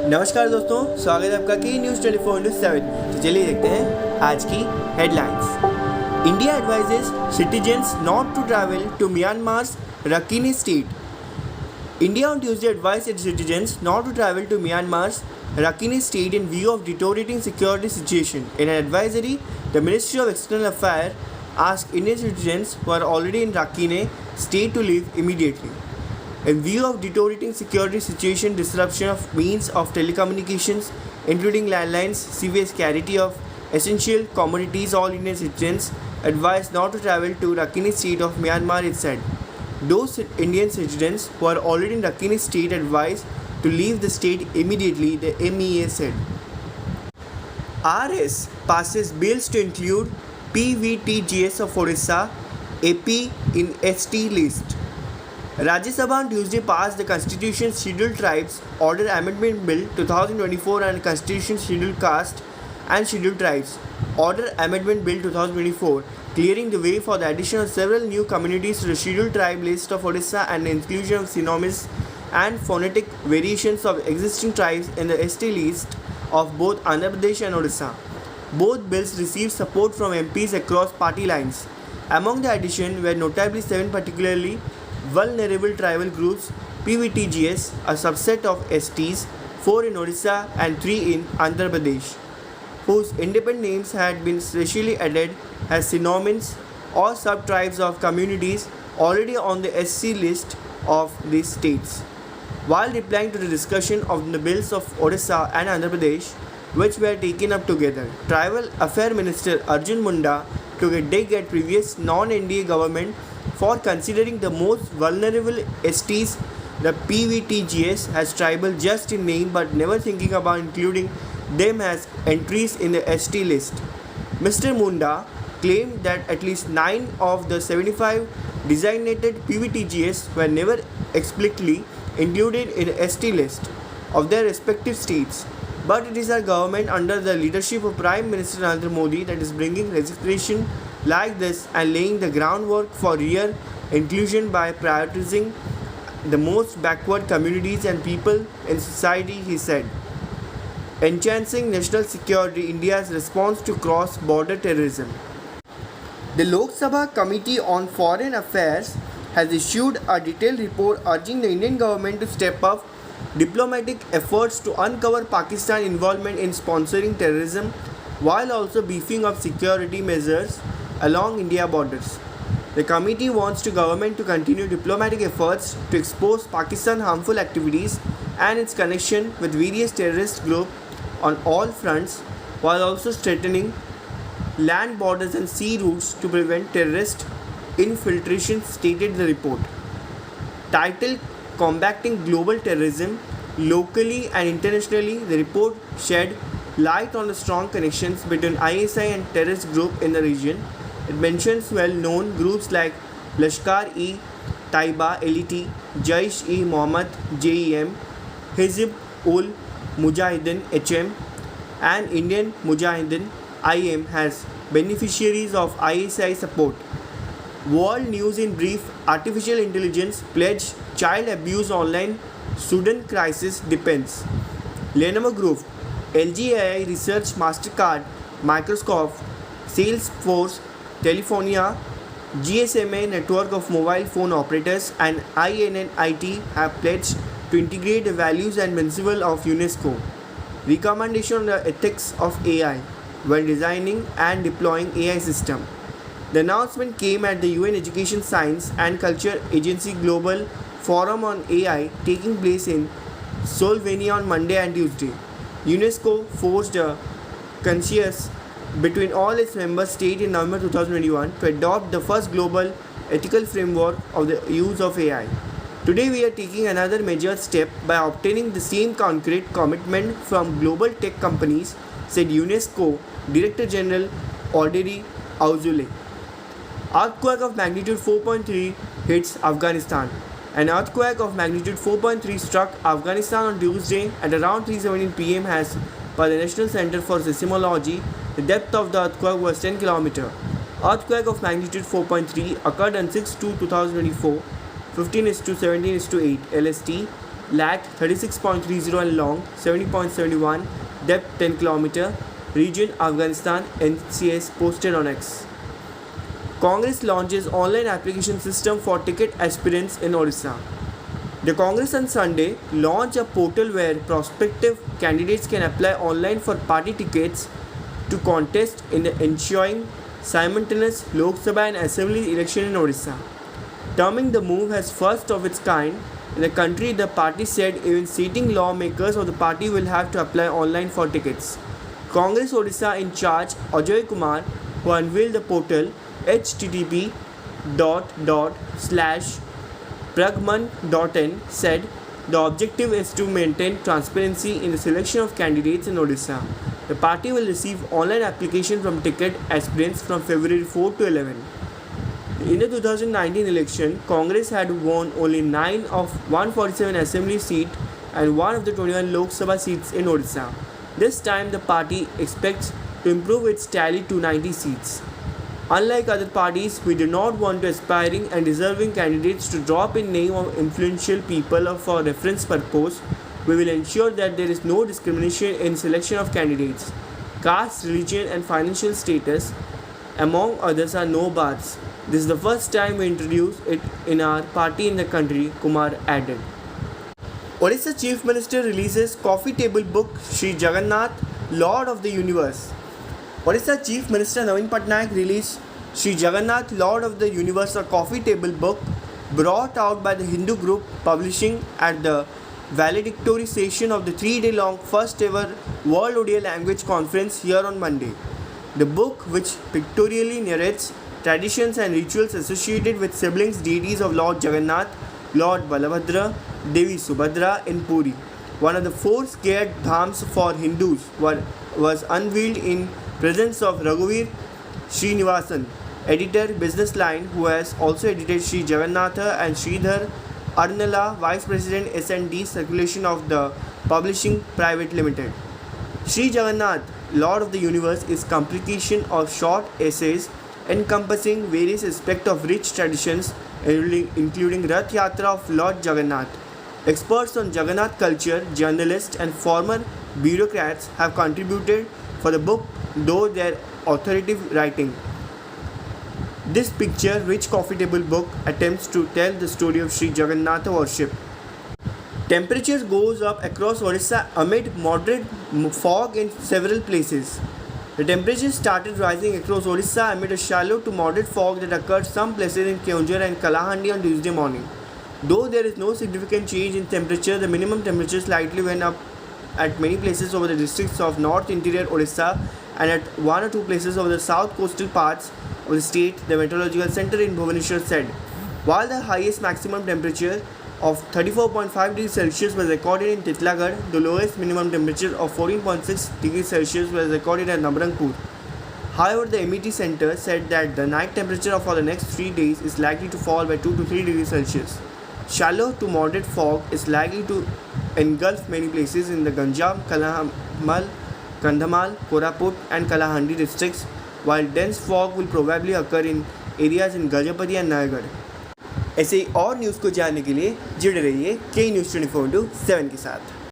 नमस्कार दोस्तों, स्वागत है आपका की न्यूज़ 24/7। तो चलिए देखते हैं आज की headlines. India advises citizens not to travel to Myanmar's Rakhine state. India on Tuesday advised its citizens not to travel to Myanmar's Rakhine state in view of deteriorating security situation. In an advisory, the Ministry of External Affairs asked Indian citizens who are already in Rakhine state to leave immediately. In view of deteriorating security situation, disruption of means of telecommunications, including landlines, severe scarcity of essential commodities, all Indian citizens advised not to travel to Rakhine state of Myanmar, it said. Those Indian citizens who are already in Rakhine state advised to leave the state immediately, the MEA said. RS passes bills to include PVTGS of Odisha, AP in ST list. Rajya Sabha on Tuesday passed the Constitution Scheduled Tribes Order Amendment Bill 2024 and Constitution Scheduled Caste and Scheduled Tribes Order Amendment Bill 2024, clearing the way for the addition of several new communities to the Scheduled Tribe list of Odisha and the inclusion of synonymous and phonetic variations of existing tribes in the ST list of both Andhra Pradesh and Odisha. Both bills received support from MPs across party lines. Among the addition were notably 7 particularly vulnerable tribal groups, PVTGS, a subset of STs, 4 in Odisha and 3 in Andhra Pradesh, whose independent names had been specially added as synonyms or sub-tribes of communities already on the SC list of these states. While replying to the discussion of the bills of Odisha and Andhra Pradesh, which were taken up together, Tribal Affairs Minister Arjun Munda took a dig at previous non-NDA government for considering the most vulnerable STs, the PVTGS, as tribal just in name but never thinking about including them as entries in the ST list. Mr. Munda claimed that at least 9 of the 75 designated PVTGS were never explicitly included in the ST list of their respective states. But it is our government under the leadership of Prime Minister Narendra Modi that is bringing legislation like this and laying the groundwork for real inclusion by prioritizing the most backward communities and people in society, he said. Enhancing national security, India's response to cross-border terrorism. The Lok Sabha Committee on Foreign Affairs has issued a detailed report urging the Indian government to step up diplomatic efforts to uncover Pakistan's involvement in sponsoring terrorism while also beefing up security measures along India borders. The committee wants the government to continue diplomatic efforts to expose Pakistan's harmful activities and its connection with various terrorist groups on all fronts while also strengthening land borders and sea routes to prevent terrorist infiltration, stated the report. Titled Combating Global Terrorism Locally and Internationally, the report shed light on the strong connections between ISI and terrorist groups in the region. It mentions well-known groups like Lashkar-e-Taiba (LET), Jaish-e-Mohammed (JEM), Hizb-ul Mujahideen HM, and Indian Mujahideen (IM) as beneficiaries of ISI support. World News in Brief. Artificial Intelligence Pledge Child Abuse Online Sudan Crisis Depends. Lenovo Group, LG AI Research, Mastercard, Microsoft, Salesforce, Telefonia, GSMA network of mobile phone operators, and INNIT have pledged to integrate the values and principles of UNESCO. Recommendation on the ethics of AI when designing and deploying AI system. The announcement came at the UN Education, Science and Culture Agency Global Forum on AI taking place in Slovenia on Monday and Tuesday. UNESCO forced a consensus between all its member states in November 2021 to adopt the first global ethical framework of the use of AI. Today we are taking another major step by obtaining the same concrete commitment from global tech companies, said UNESCO Director General Audrey Azoulay. Earthquake of magnitude 4.3 hits Afghanistan. An earthquake of magnitude 4.3 struck Afghanistan on Tuesday at around 3:17 p.m. as per the National Center for Seismology. The depth of the earthquake was 10 km. Earthquake of magnitude 4.3 occurred on 6/2/2024, 15:17:8 LST, lakh 36.30 and long 70.71, depth 10 km, region Afghanistan, NCS posted on X. Congress launches online application system for ticket aspirants in Odisha. The Congress on Sunday launched a portal where prospective candidates can apply online for party tickets to contest in the ensuing simultaneous Lok Sabha and Assembly election in Odisha. Terming the move as first of its kind in the country, the party said even seating lawmakers of the party will have to apply online for tickets. Congress Odisha in charge Ajay Kumar, who unveiled the portal http://pragman.in, said the objective is to maintain transparency in the selection of candidates in Odisha. The party will receive online application from ticket aspirants from February 4 to 11. In the 2019 election, Congress had won only 9 of 147 assembly seats and 1 of the 21 Lok Sabha seats in Odisha. This time, the party expects to improve its tally to 90 seats. Unlike other parties, we do not want aspiring and deserving candidates to drop in name of influential people for reference purpose. We will ensure that there is no discrimination in selection of candidates. Caste, religion and financial status, among others, are no bars. This is the first time we introduce it in our party in the country, Kumar added. Odisha Chief Minister releases coffee table book Sri Jagannath, Lord of the Universe. Odisha Chief Minister Naveen Patnaik released Sri Jagannath, Lord of the Universe, a coffee table book brought out by the Hindu group publishing at the valedictory session of the 3-day-long first ever World Odia Language Conference here on Monday. The book, which pictorially narrates traditions and rituals associated with siblings deities of Lord Jagannath, Lord Balabhadra, Devi Subhadra in Puri, one of the 4 scared dhams for Hindus, was unveiled in presence of Raghuveer Srinivasan, editor Business Line, who has also edited Sri Jagannatha, and Sridhar Arnala, Vice President S&D Circulation of the Publishing Private Limited. Sri Jagannath, Lord of the Universe, is compilation of short essays encompassing various aspects of rich traditions, including Rath Yatra of Lord Jagannath. Experts on Jagannath culture, journalists and former bureaucrats have contributed for the book, though their authoritative writing. This picture-rich coffee table book attempts to tell the story of Sri Jagannatha worship. Temperatures goes up across Odisha amid moderate fog in several places. The temperature started rising across Odisha amid a shallow to moderate fog that occurred some places in Keonjhar and Kalahandi on Tuesday morning. Though there is no significant change in temperature, the minimum temperature slightly went up at many places over the districts of North Interior Odisha and at 1 or 2 places over the south coastal parts of the state, the Meteorological Center in Bhubaneswar said. While the highest maximum temperature of 34.5 degrees Celsius was recorded in Titlagarh, the lowest minimum temperature of 14.6 degrees Celsius was recorded at Nabarangpur. However, the MET Center said that the night temperature for the next 3 days is likely to fall by 2 to 3 degrees Celsius. Shallow to moderate fog is likely to engulf many places in the Ganjam, Kandhamal, Koraput and Kalahandi districts, while dense fog will probably occur in areas in Gajapati and Nayagarh. ऐसे ही और news को जानने के लिए जुड़े रहिए के news 24/7 के साथ।